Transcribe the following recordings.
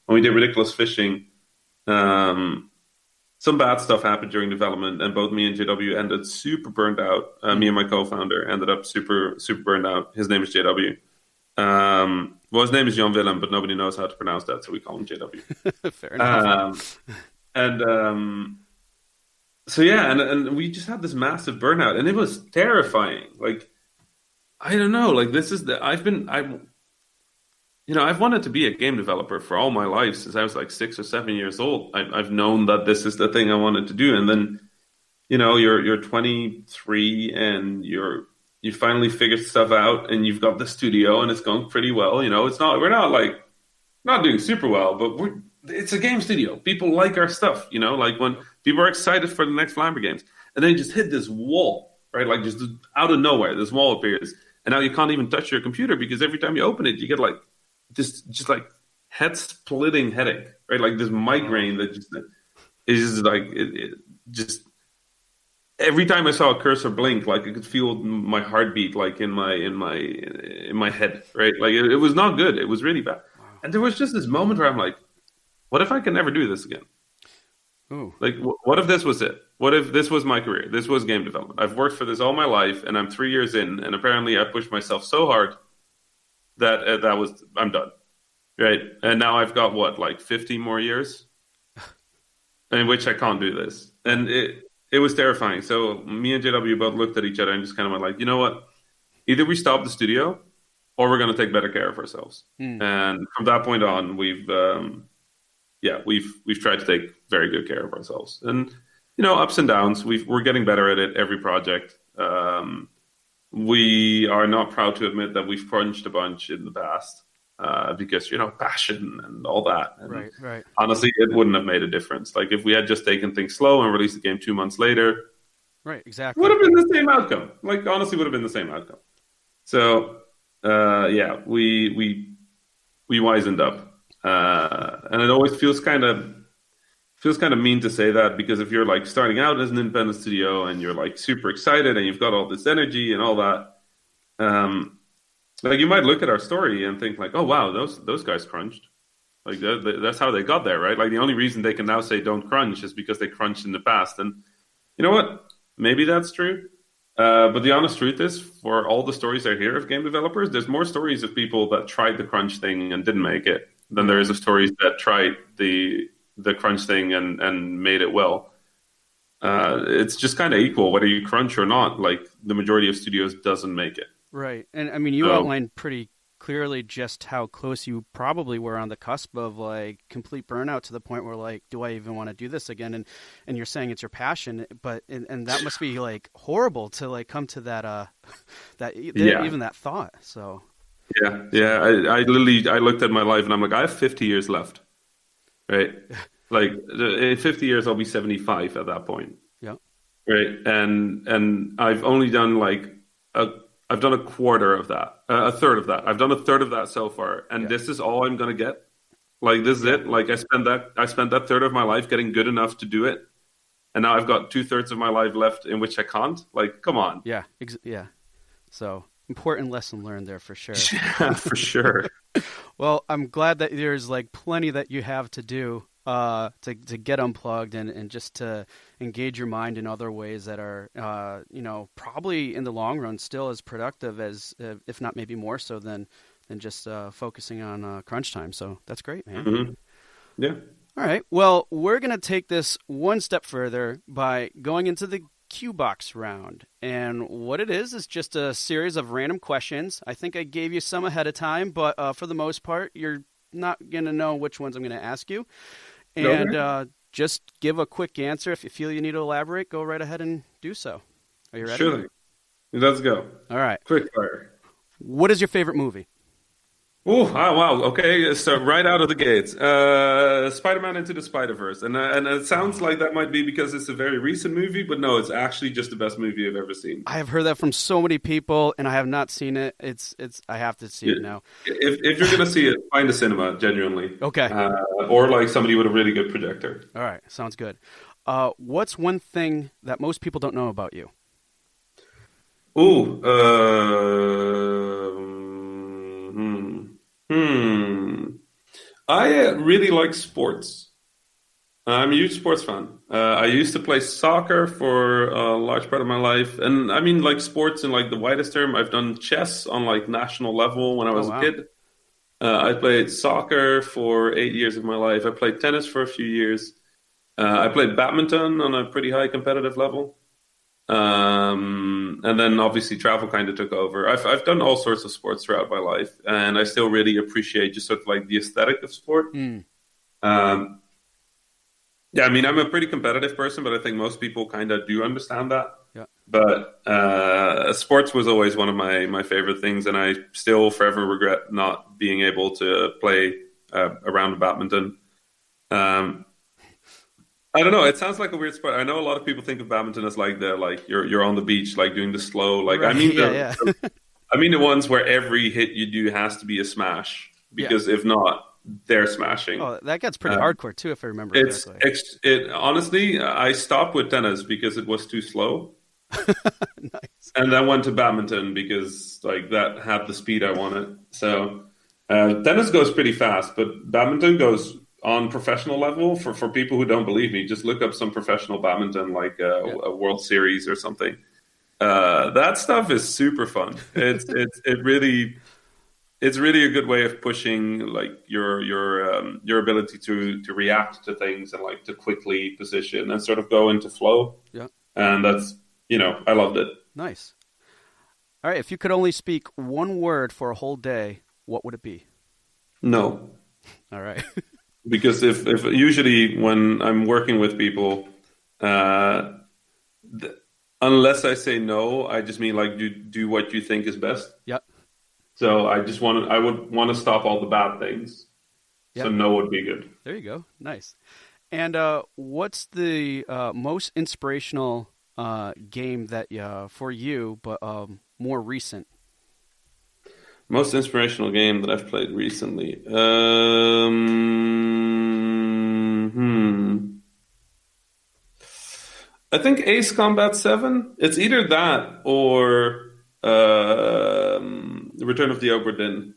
when we did Ridiculous Fishing, um, some bad stuff happened during development, and both me and JW ended super burned out. Me and my co-founder ended up super burned out. His name is JW. Well, his name is Jan Willem, but nobody knows how to pronounce that, so we call him JW. Fair enough. And so yeah, and we just had this massive burnout, and it was terrifying. Like I don't know, like this is the I've wanted to be a game developer for all my life since I was like 6 or 7 years old. I've known that this is the thing I wanted to do, and then you're 23 and you finally figured stuff out, and you've got the studio, and it's going pretty well. We're not like not doing super well, but it's a game studio. People like our stuff. Like when people are excited for the next Vlambeer games, and then you just hit this wall, right? Like just out of nowhere, this wall appears, and now you can't even touch your computer because every time you open it, you get like just like head splitting headache, right? Like this migraine that just is just like it just every time I saw a cursor blink, like I could feel my heartbeat, like in my head, right? Like it was not good. It was really bad. Wow. And there was just this moment where I'm like, what if I can never do this again? Ooh. Like, what if this was it? What if this was my career? This was game development. I've worked for this all my life, and I'm 3 years in, and apparently I pushed myself so hard that I'm done, right? And now I've got what, like 50 more years in which I can't do this, and it was terrifying. So me and JW both looked at each other and just kind of went like, you know what? Either we stop the studio, or we're going to take better care of ourselves. And from that point on, we've tried to take very good care of ourselves. And ups and downs. We're getting better at it every project. We are not proud to admit that we've crunched a bunch in the past because passion and all that. And Right. honestly, it wouldn't have made a difference. Like if we had just taken things slow and released the game 2 months later, Right. it Exactly. would have been the same outcome. Like honestly, would have been the same outcome. So we wisened up, and it always feels kind of mean to say that because if you're like starting out as an independent studio and you're like super excited and you've got all this energy and all that, like you might look at our story and think like, oh wow, those guys crunched, like that's how they got there, right? Like the only reason they can now say don't crunch is because they crunched in the past, and you know what? Maybe that's true. But the honest truth is, for all the stories I hear of game developers, there's more stories of people that tried the crunch thing and didn't make it than there is of stories that tried the crunch thing and made it well. It's just kind of equal whether you crunch or not. Like the majority of studios doesn't make it. Right. And I mean, you outlined pretty clearly just how close you probably were on the cusp of like complete burnout to the point where like, do I even want to do this again? And you're saying it's your passion, but and that must be like horrible to like come to that even that thought. So yeah. I literally looked at my life and I'm like, I have 50 years left, right? Like in 50 years, I'll be 75 at that point. Yeah. Right. And I've only done I've done a quarter of that, a third of that. I've done a third of that so far, and this is all I'm gonna get. Like this is it. Like I spent that third of my life getting good enough to do it, and now I've got 2/3 of my life left in which I can't. Like, come on. Yeah. So important lesson learned there for sure. Yeah, for sure. Well, I'm glad that there's like plenty that you have to do to get unplugged and just to engage your mind in other ways that are probably in the long run still as productive as if not maybe more so than just focusing on crunch time. So that's great, man. Mm-hmm. Yeah. All right. Well, we're going to take this one step further by going into the Q box round. And what it is just a series of random questions. I think I gave you some ahead of time, but for the most part, you're not going to know which ones I'm going to ask you. And just give a quick answer. If you feel you need to elaborate, go right ahead and do so. Are you ready? Sure. Let's go. All right. Quick fire. What is your favorite movie? Oh, wow. Okay, so right out of the gates. Spider-Man Into the Spider-Verse. And it sounds like that might be because it's a very recent movie, but no, it's actually just the best movie I've ever seen. I have heard that from so many people, and I have not seen it. I have to see it now. If you're going to see it, find a cinema, genuinely. Okay. Or like somebody with a really good projector. All right, sounds good. What's one thing that most people don't know about you? Ooh, I really like sports. I'm a huge sports fan. I used to play soccer for a large part of my life, and I mean like sports in like the widest term. I've done chess on like national level when I Oh was a wow. kid. I played soccer for 8 years of my life. I played tennis for a few years. I played badminton on a pretty high competitive level. And then obviously travel kind of took over. I've done all sorts of sports throughout my life, and I still really appreciate just sort of like the aesthetic of sport. Mm, Um, yeah, I mean, I'm a pretty competitive person, but I think most people kind of do understand that. yeah. But sports was always one of my favorite things, and I still forever regret not being able to play a round of badminton. Um, I don't know. It sounds like a weird sport. I know a lot of people think of badminton as like the like you're on the beach, like doing the slow. Like I Right. mean Yeah. Yeah. I mean the ones where every hit you do has to be a smash Yeah. because if not, they're smashing. Oh, that gets pretty Uh, hardcore too, if I remember correctly. it honestly, I stopped with tennis because it was too slow, Nice. and then went to badminton because like that had the speed I wanted. So tennis goes pretty fast, but badminton goes on professional level. For people who don't believe me, just look up some professional badminton, like Yeah. a World Series or something. That stuff is super fun. It's really a good way of pushing like your ability to react to things and like to quickly position and sort of go into flow. Yeah. And that's I loved it. Nice. All right. If you could only speak one word for a whole day, what would it be? No, All right. because if usually when I'm working with people, uh, th- unless I say no, I just mean like do what you think is best. Yep. So I would want to stop all the bad things. So Yep. no would be good. There you go. Nice. And what's the most inspirational game that for you, but more recent? Most inspirational game that I've played recently. I think Ace Combat 7. It's either that or Return of the Obra Dinn.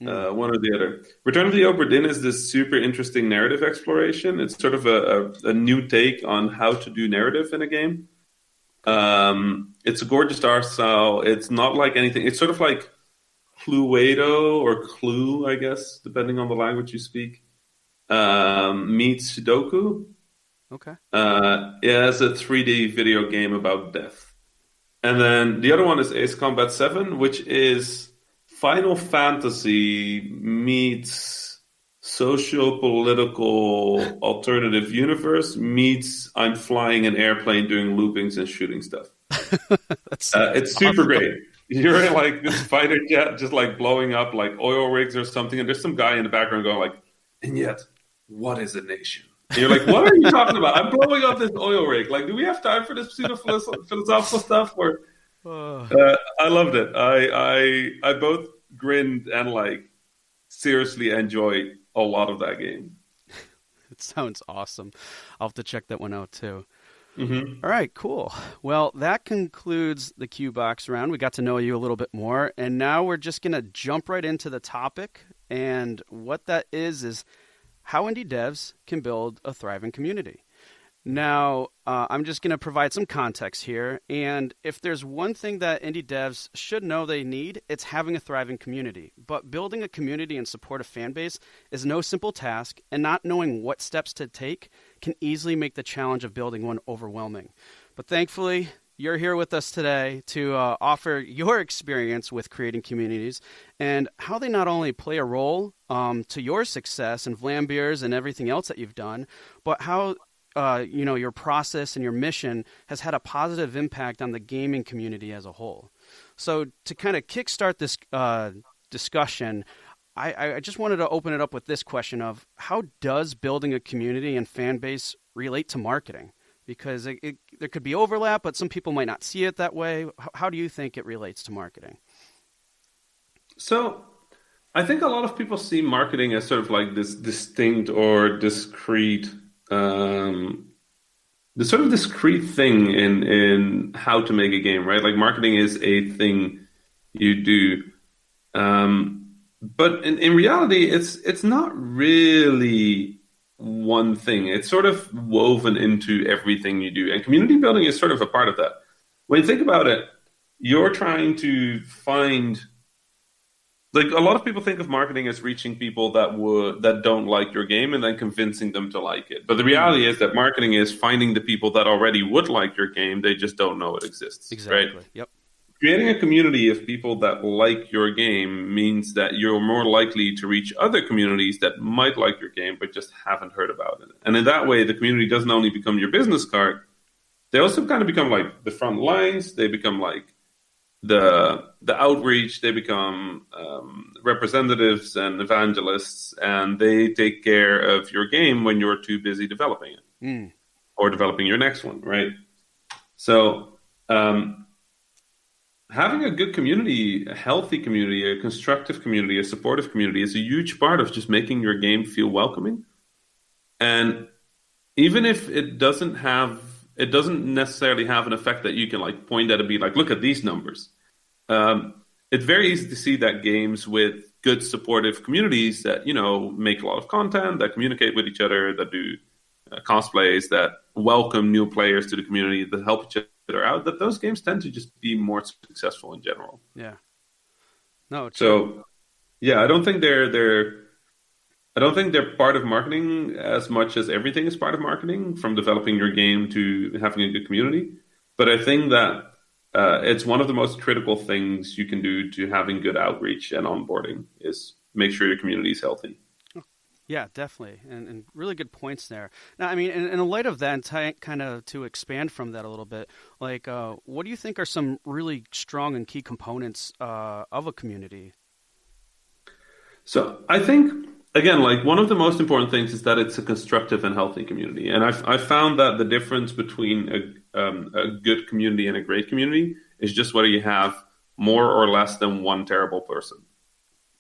Mm, One or the other. Return of the Obra Dinn is this super interesting narrative exploration. It's sort of a new take on how to do narrative in a game. okay. It's a gorgeous art style. It's not like anything. It's sort of like Cluedo or Clue, I guess, depending on the language you speak, meets Sudoku. Okay. Yeah, it's a 3D video game about death. And then the other one is Ace Combat 7, which is Final Fantasy meets social political alternative universe meets I'm flying an airplane doing loopings and shooting stuff. That sounds It's super awesome. great. You're in like this fighter jet just like blowing up like oil rigs or something, and there's some guy in the background going like, and yet, what is a nation? And you're like, what are you talking about? I'm blowing up this oil rig. Like, do we have time for this pseudo philosophical stuff? Or Uh, I loved it. I both grinned and like seriously enjoyed a lot of that game. it sounds awesome. I'll have to check that one out too. Hmm. All right, cool. Well, that concludes the Q Box round. We got to know you a little bit more, and now we're just going to jump right into the topic. And what that is how indie devs can build a thriving community. Now, I'm just going to provide some context here. And if there's one thing that indie devs should know they need, it's having a thriving community. But building a community and support a fan base is no simple task, and not knowing what steps to take can easily make the challenge of building one overwhelming. But thankfully, you're here with us today to offer your experience with creating communities and how they not only play a role to your success and Vlambeers and everything else that you've done, but how your process and your mission has had a positive impact on the gaming community as a whole. So to kind of kickstart this discussion, I just wanted to open it up with this question of how does building a community and fan base relate to marketing? Because there could be overlap, but some people might not see it that way. How do you think it relates to marketing? So I think a lot of people see marketing as sort of like this distinct or discrete, um, the sort of discrete thing in how to make a game, right? Like marketing is a thing you do. Um, but in reality, it's not really one thing. It's sort of woven into everything you do, and community building is sort of a part of that. When you think about it, you're trying to find like a lot of people think of marketing as reaching people that don't like your game and then convincing them to like it. But the Mm, reality is that marketing is finding the people that already would like your game. They just don't know it exists, right? exactly. Yep. Creating a community of people that like your game means that you're more likely to reach other communities that might like your game but just haven't heard about it. And in that way, the community doesn't only become your business card, they also kind of become like the front lines. They become like the outreach. They become representatives and evangelists, and they take care of your game when you're too busy developing it Mm, or developing your next one, right? So having a good community, a healthy community, a constructive community, a supportive community is a huge part of just making your game feel welcoming. And even if it doesn't necessarily have an effect that you can like point at and be like, look at these numbers. It's very easy to see that games with good supportive communities that make a lot of content, that communicate with each other, that do cosplays, that welcome new players to the community, that help each other out, that those games tend to just be more successful in general. yeah. No, true. So yeah, I don't think they're part of marketing as much as everything is part of marketing, from developing your game to having a good community. But I think that it's one of the most critical things you can do to having good outreach and onboarding is make sure your community is healthy. Yeah, definitely, and really good points there. Now, I mean, in light of that, and kind of to expand from that a little bit, like, what do you think are some really strong and key components of a community? So I think again, like one of the most important things is that it's a constructive and healthy community. And I've found that the difference between a good community and a great community is just whether you have more or less than one terrible person,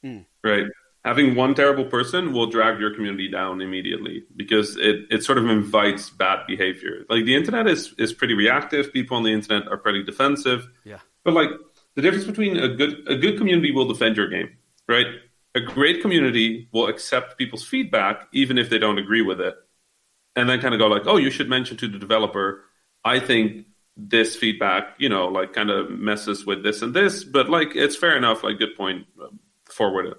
Mm, right? Having one terrible person will drag your community down immediately because it sort of invites bad behavior. Like the internet is pretty reactive. People on the internet are pretty defensive. yeah. But like the difference between a good community will defend your game, right? A great community will accept people's feedback even if they don't agree with it, and then kind of go like, "Oh, you should mention to the developer, I think this feedback, like kind of messes with this and this, but like it's fair enough, like good point, forward it."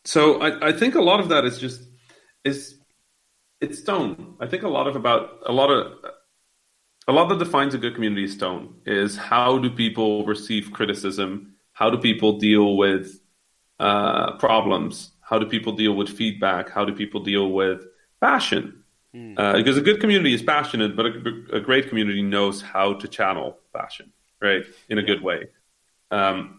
So I think a lot of that is just is it's tone. I think a lot that defines a good community is tone. Is how do people receive criticism? How do people deal with problems? How do people deal with feedback? How do people deal with passion? Mm, Because a good community is passionate, but a great community knows how to channel passion, right, in a yeah. good way.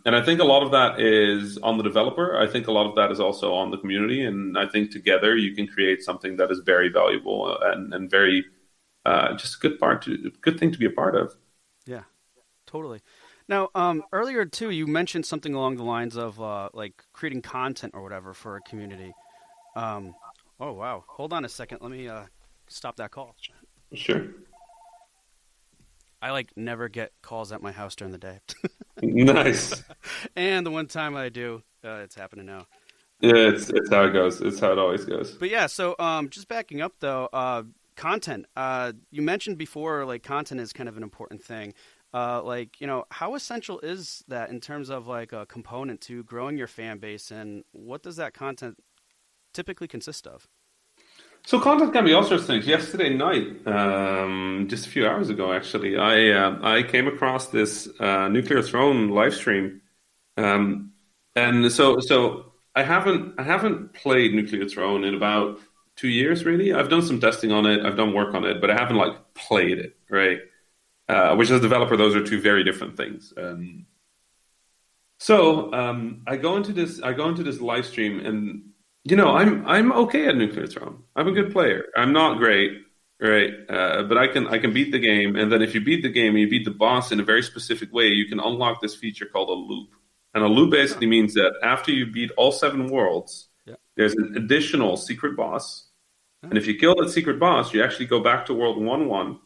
And I think a lot of that is on the developer. I think a lot of that is also on the community. And I think together you can create something that is very valuable and very just a good thing to be a part of. Yeah, totally. Now, earlier too, you mentioned something along the lines of like creating content or whatever for a community. Um, oh wow, hold on a second. Let me stop that call. Sure. I like never get calls at my house during the day, Nice. and the one time I do, it's happening now. Yeah, it's how it goes. It's how it always goes. But yeah, so just backing up though, content. You mentioned before, like content is kind of an important thing. Like how essential is that in terms of like a component to growing your fan base, and what does that content typically consist of? So content can be all sorts of things. Yesterday night, just a few hours ago, actually, I came across this Nuclear Throne live stream, um, and so I haven't played Nuclear Throne in about 2 years, really. I've done some testing on it, I've done work on it, but I haven't like played it, right? Which as a developer, those are two very different things. I go into this live stream, and I'm okay at Nuclear Throne. I'm a good player. I'm not great, right? But I can beat the game, and then if you beat the game and you beat the boss in a very specific way, you can unlock this feature called a loop. And a loop Huh. basically means that after you beat all seven worlds, Yeah. there's an additional secret boss, and Oh, if you kill that secret boss, you actually go back to world 1-1.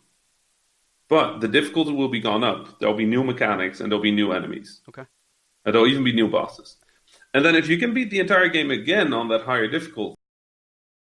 But the difficulty will be gone up. There'll be new mechanics and there'll be new enemies. okay. And there'll even be new bosses. And then if you can beat the entire game again on that higher difficulty,